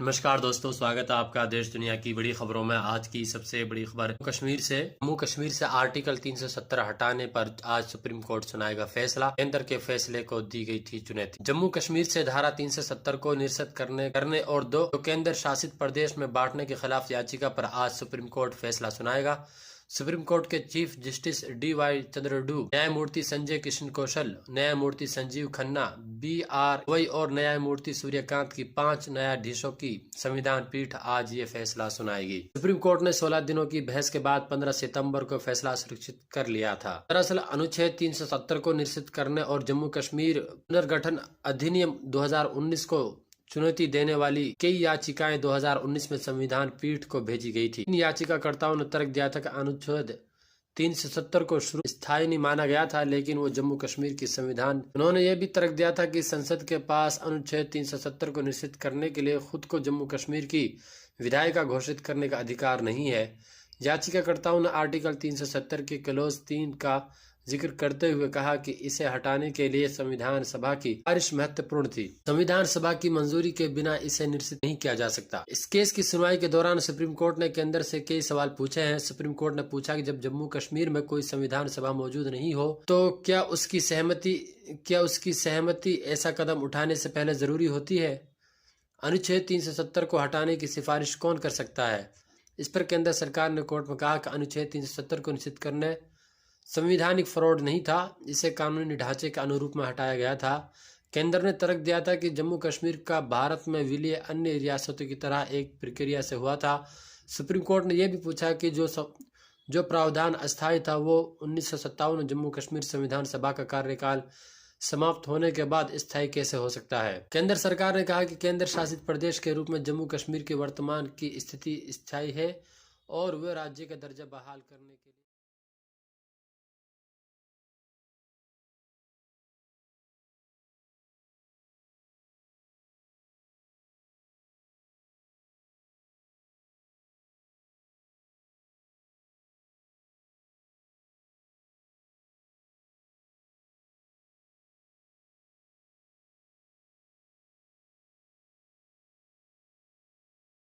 नमस्कार दोस्तों, स्वागत है आपका देश दुनिया की बड़ी खबरों में। आज की सबसे बड़ी खबर जम्मू कश्मीर से आर्टिकल 370 हटाने पर आज सुप्रीम कोर्ट सुनाएगा फैसला। केंद्र के फैसले को दी गई थी चुनौती। जम्मू कश्मीर से धारा 370 को निरस्त करने और दो केंद्र शासित प्रदेश में बांटने के खिलाफ याचिका पर आज सुप्रीम कोर्ट फैसला सुनाएगा। सुप्रीम कोर्ट के चीफ जस्टिस DY चंद्रचूड़, न्यायमूर्ति संजय किशन कौशल, न्यायमूर्ति संजीव खन्ना, BR गवई और न्यायमूर्ति सूर्यकांत की 5 न्यायाधीशों की संविधान पीठ आज ये फैसला सुनाएगी। सुप्रीम कोर्ट ने 16 दिनों की बहस के बाद 15 सितंबर को फैसला सुरक्षित कर लिया था। दरअसल अनुच्छेद 370 को निरस्त करने और जम्मू कश्मीर पुनर्गठन अधिनियम 2019 को चुनौती देने वाली कई याचिकाएं 2019 में संविधान पीठ को भेजी गई थी। इन याचिकाकर्ताओं ने तर्क दिया था कि अनुच्छेद 370 को शुरू स्थायी नहीं माना गया था, लेकिन वो जम्मू कश्मीर की संविधान। उन्होंने ये भी तर्क दिया था कि संसद के पास अनुच्छेद 370 को निश्चित करने के लिए खुद को जम्मू कश्मीर की विधायिका घोषित करने का अधिकार नहीं है। याचिकाकर्ताओं ने आर्टिकल 370 के क्लोज 3 का जिक्र करते हुए कहा कि इसे हटाने के लिए संविधान सभा की सिफारिश महत्वपूर्ण थी। संविधान सभा की मंजूरी के बिना इसे निरसित नहीं किया जा सकता। इस केस की सुनवाई के दौरान सुप्रीम कोर्ट ने केंद्र से कई सवाल पूछे हैं। सुप्रीम कोर्ट ने पूछा कि जब जम्मू कश्मीर में कोई संविधान सभा मौजूद नहीं हो तो क्या उसकी सहमति ऐसा कदम उठाने से पहले जरूरी होती है? अनुच्छेद 370 को हटाने की सिफारिश कौन कर सकता है? इस पर केंद्र सरकार ने कोर्ट में कहा कि अनुच्छेद 370 को निश्चित करने संवैधानिक फ्रॉड नहीं था, इसे कानूनी ढांचे के अनुरूप में हटाया गया था। केंद्र ने तर्क दिया था कि जम्मू कश्मीर का भारत में विलय अन्य रियासतों की तरह एक प्रक्रिया से हुआ था। सुप्रीम कोर्ट ने यह भी पूछा कि जो प्रावधान अस्थायी था वो 1957 जम्मू कश्मीर संविधान सभा का कार्यकाल समाप्त होने के बाद स्थायी कैसे हो सकता है। केंद्र सरकार ने कहा कि केंद्र शासित प्रदेश के रूप में जम्मू कश्मीर की वर्तमान की स्थिति स्थायी है और वह राज्य का दर्जा बहाल करने के लिए